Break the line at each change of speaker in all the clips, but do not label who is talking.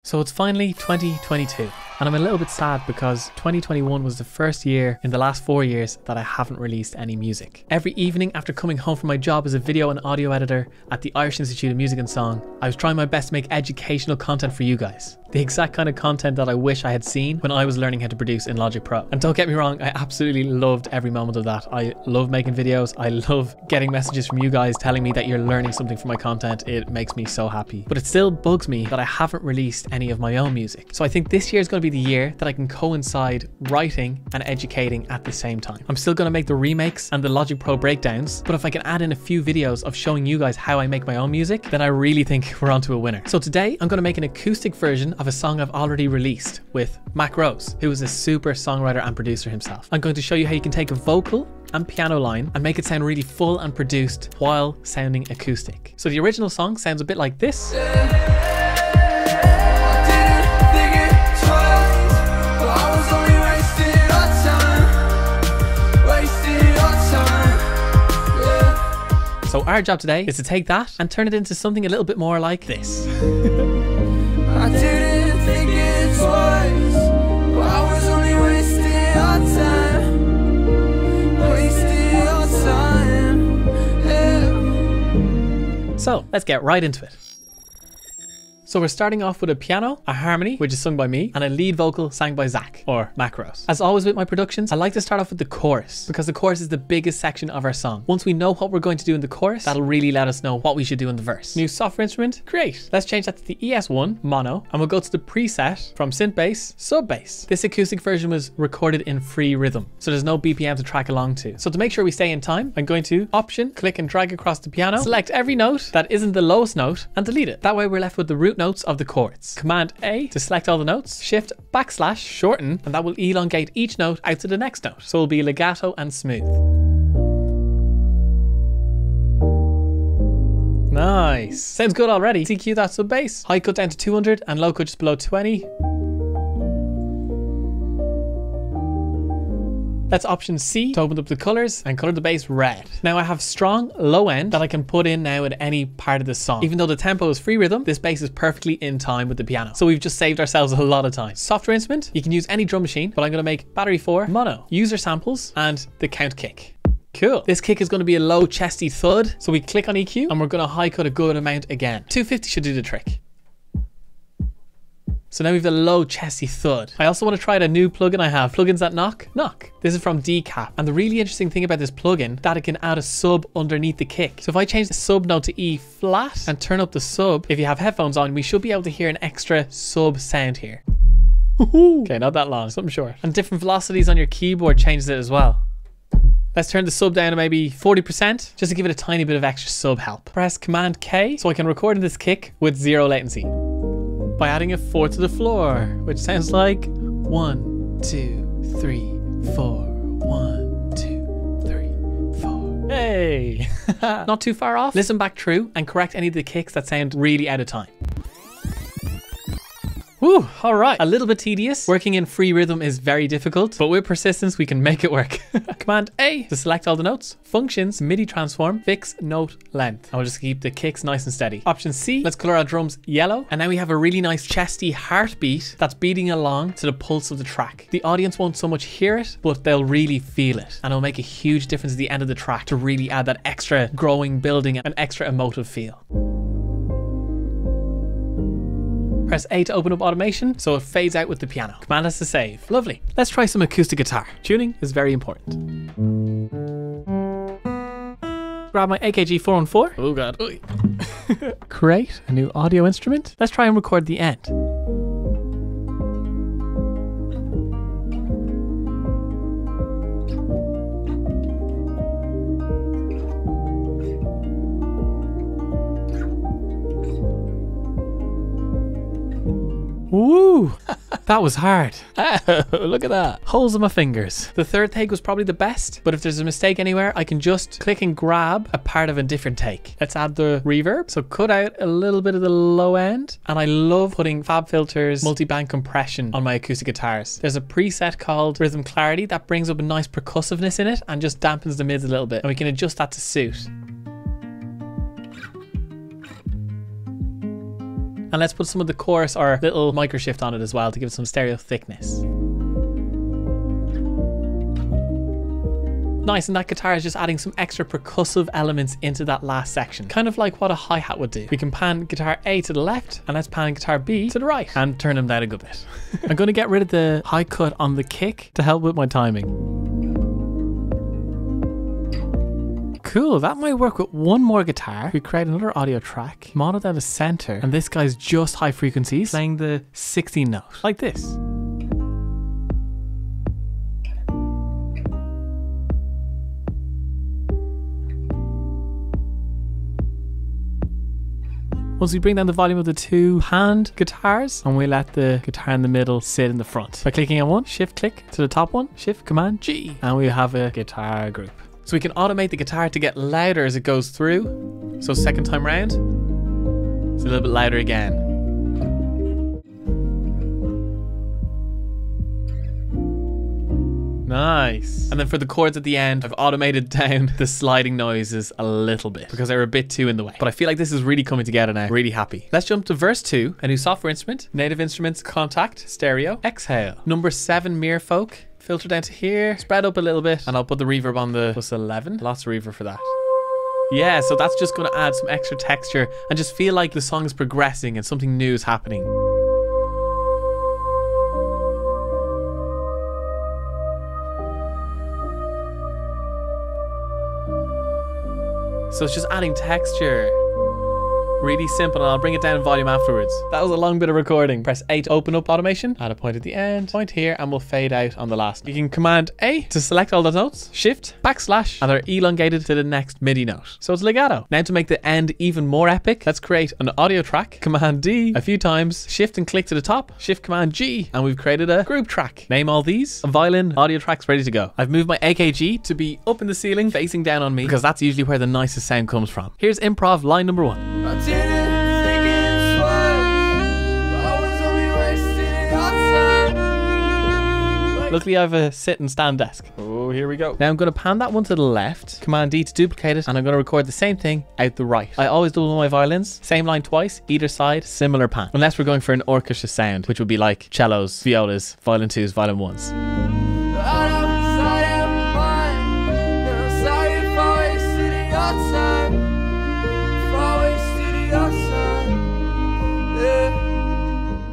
So it's finally 2022 and I'm a little bit sad because 2021 was the first year in the last 4 years that I haven't released any music. Every evening after coming home from my job as a video and audio editor at the Irish Institute of Music and Song, I was trying my best to make educational content for you guys. The exact kind of content that I wish I had seen when I was learning how to produce in Logic Pro. And don't get me wrong, I absolutely loved every moment of that. I love making videos. I love getting messages from you guys telling me that you're learning something from my content. It makes me so happy. But it still bugs me that I haven't released any of my own music. So I think this year is going to be the year that I can coincide writing and educating at the same time. I'm still going to make the remakes and the Logic Pro breakdowns, but if I can add in a few videos of showing you guys how I make my own music, then I really think we're onto a winner. So today I'm going to make an acoustic version of a song I've already released with Mac Rose, who is a super songwriter and producer himself. I'm going to show you how you can take a vocal and piano line and make it sound really full and produced while sounding acoustic. So the original song sounds a bit like this. So our job today is to take that and turn it into something a little bit more like this.
I didn't think it twice, but I was only wasting your time. Wasting your time, yeah.
So let's get right into it. So we're starting off with a piano, a harmony, which is sung by me, and a lead vocal sang by Zach, or Mac Rose. As always with my productions, I like to start off with the chorus, because the chorus is the biggest section of our song. Once we know what we're going to do in the chorus, that'll really let us know what we should do in the verse. New software instrument? Great. Let's change that to the ES1, mono, and we'll go to the preset from synth bass, sub bass. This acoustic version was recorded in free rhythm, so there's no BPM to track along to. So to make sure we stay in time, I'm going to Option, click and drag across the piano, select every note that isn't the lowest note, and delete it. That way we're left with the root notes of the chords. Command A to select all the notes, Shift / shorten, and that will elongate each note out to the next note. So it'll be legato and smooth. Nice. Sounds good already. EQ that sub bass. High cut down to 200 and low cut just below 20. Let's Option C to open up the colors and color the bass red. Now I have strong low end that I can put in now at any part of the song. Even though the tempo is free rhythm, this bass is perfectly in time with the piano. So we've just saved ourselves a lot of time. Software instrument, you can use any drum machine, but I'm gonna make battery 4 mono, user samples, and the count kick. Cool. This kick is going to be a low chesty thud. So we click on EQ and we're going to high cut a good amount again. 250 should do the trick. So now we have a low chesty thud. I also want to try out a new plugin I have, plugins that knock. This is from Decap. And the really interesting thing about this plugin, that it can add a sub underneath the kick. So if I change the sub note to E flat and turn up the sub, if you have headphones on, we should be able to hear an extra sub sound here. Okay, not that long, something short. And different velocities on your keyboard changes it as well. Let's turn the sub down to maybe 40%, just to give it a tiny bit of extra sub help. Press Command K so I can record in this kick with 0 latency. By adding a 4 to the floor, which sounds like 1, 2, 3, 4. 1, 2, 3, 4. Hey! Not too far off. Listen back through and correct any of the kicks that sound really out of time. Whew, all right. A little bit tedious. Working in free rhythm is very difficult, but with persistence, we can make it work. Command A to select all the notes. Functions, MIDI transform, fix note length. I will just keep the kicks nice and steady. Option C, let's color our drums yellow. And now we have a really nice chesty heartbeat that's beating along to the pulse of the track. The audience won't so much hear it, but they'll really feel it. And it'll make a huge difference at the end of the track to really add that extra growing, building, and extra emotive feel. Press A to open up automation so it fades out with the piano. Command S to save. Lovely. Let's try some acoustic guitar. Tuning is very important. Grab my AKG 414. Oh god. Create a new audio instrument. Let's try and record the end. Woo! That was hard. Oh, look at that. Holes in my fingers. The third take was probably the best, but if there's a mistake anywhere, I can just click and grab a part of a different take. Let's add the reverb. So cut out a little bit of the low end. And I love putting FabFilter's MultiBand Compression on my acoustic guitars. There's a preset called Rhythm Clarity that brings up a nice percussiveness in it and just dampens the mids a little bit. And we can adjust that to suit. And let's put some of the chorus or little micro shift on it as well to give it some stereo thickness. Nice, and that guitar is just adding some extra percussive elements into that last section. Kind of like what a hi-hat would do. We can pan guitar A to the left, and let's pan guitar B to the right, and turn them down a good bit. I'm going to get rid of the high cut on the kick to help with my timing. Cool, that might work with one more guitar. We create another audio track, mono down the center, and this guy's just high frequencies, playing the 16th note, like this. Once we bring down the volume of the two hand guitars, and we let the guitar in the middle sit in the front. By clicking on one, shift click to the top one, shift command G, and we have a guitar group. So we can automate the guitar to get louder as it goes through. So second time round, it's a little bit louder again. Nice. And then for the chords at the end, I've automated down the sliding noises a little bit because they're a bit too in the way. But I feel like this is really coming together now. Really happy. Let's jump to verse 2, a new software instrument, native instruments, contact, stereo, exhale. Number 7, Mere Folk. Filter down to here, spread up a little bit, and I'll put the reverb on the +11. Lots of reverb for that. Yeah, so that's just going to add some extra texture and just feel like the song is progressing and something new is happening. So it's just adding texture. Really simple, and I'll bring it down in volume afterwards. That was a long bit of recording. Press A to open up automation, add a point at the end, point here, and we'll fade out on the last. You can command A to select all the notes, shift, backslash, and they're elongated to the next MIDI note. So it's legato. Now to make the end even more epic, let's create an audio track, command D a few times, shift and click to the top, shift command G, and we've created a group track. Name all these, a violin audio track's ready to go. I've moved my AKG to be up in the ceiling, facing down on me, because that's usually where the nicest sound comes from. Here's improv line number 1.
I didn't think it twice. I was only wasting your time.
Luckily I have a sit and stand desk. Oh, here we go. Now I'm going to pan that one to the left, command D to duplicate it, and I'm going to record the same thing out the right. I always double my violins, same line twice, either side, similar pan. Unless we're going for an orchestra sound, which would be like cellos, violas, violin 2s, violin 1s.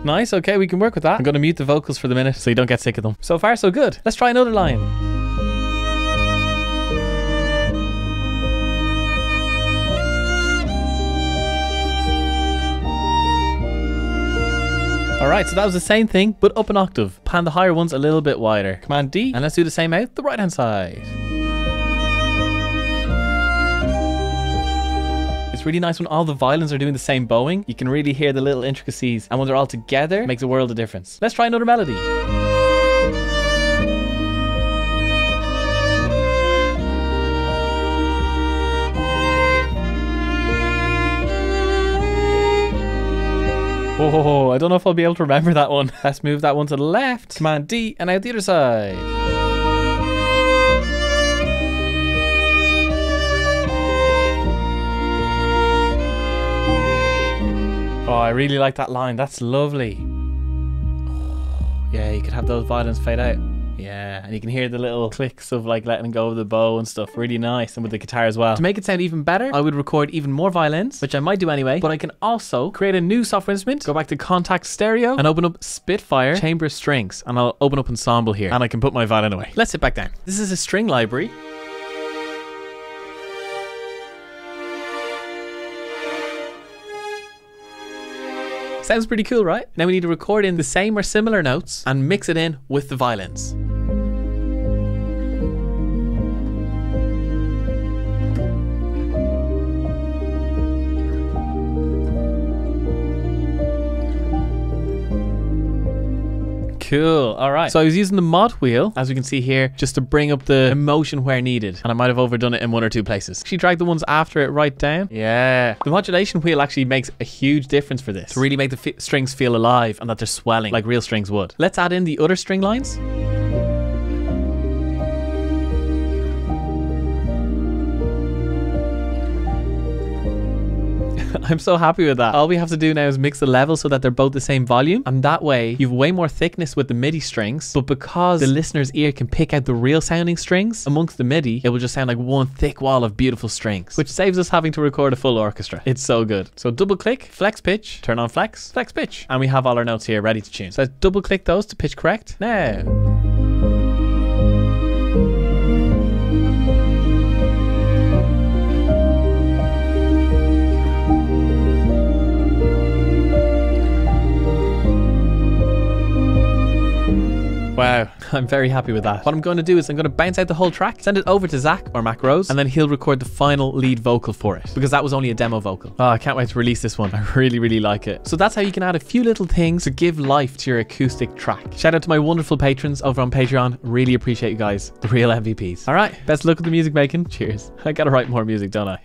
Nice, okay, we can work with that. I'm going to mute the vocals for the minute so you don't get sick of them. So far, so good. Let's try another line. Alright, so that was the same thing, but up an octave. Pan the higher ones a little bit wider. Command D, and let's do the same out the right hand side. It's really nice when all the violins are doing the same bowing. You can really hear the little intricacies, and when they're all together, it makes a world of difference. Let's try another melody. Oh, I don't know if I'll be able to remember that one. Let's move that one to the left. Command D, and out the other side. Oh, I really like that line. That's lovely. Oh, yeah, you could have those violins fade out. Yeah, and you can hear the little clicks of like letting go of the bow and stuff. Really nice. And with the guitar as well. To make it sound even better, I would record even more violins, which I might do anyway, but I can also create a new software instrument, go back to Contact Stereo, and open up Spitfire Chamber Strings, and I'll open up Ensemble here, and I can put my violin away. Let's sit back down. This is a string library. Sounds pretty cool, right? Now we need to record in the same or similar notes and mix it in with the violins. Cool. All right. So I was using the mod wheel, as we can see here, just to bring up the emotion where needed. And I might have overdone it in one or two places. Actually drag the ones after it right down. Yeah. The modulation wheel actually makes a huge difference for this. To really make the strings feel alive and that they're swelling like real strings would. Let's add in the other string lines. I'm so happy with that. All we have to do now is mix the levels so that they're both the same volume, and that way you've way more thickness with the MIDI strings, but because the listener's ear can pick out the real sounding strings amongst the MIDI, it will just sound like one thick wall of beautiful strings, which saves us having to record a full orchestra. It's so good. So double click, flex pitch, turn on flex, flex pitch, and we have all our notes here ready to tune. So let's double click those to pitch correct. Now. Wow, I'm very happy with that. What I'm going to do is I'm going to bounce out the whole track, send it over to Zach or Mac Rose, and then he'll record the final lead vocal for it, because that was only a demo vocal. Oh, I can't wait to release this one. I really, really like it. So that's how you can add a few little things to give life to your acoustic track. Shout out to my wonderful patrons over on Patreon. Really appreciate you guys. The real MVPs. All right, best luck with the music making. Cheers. I gotta write more music, don't I?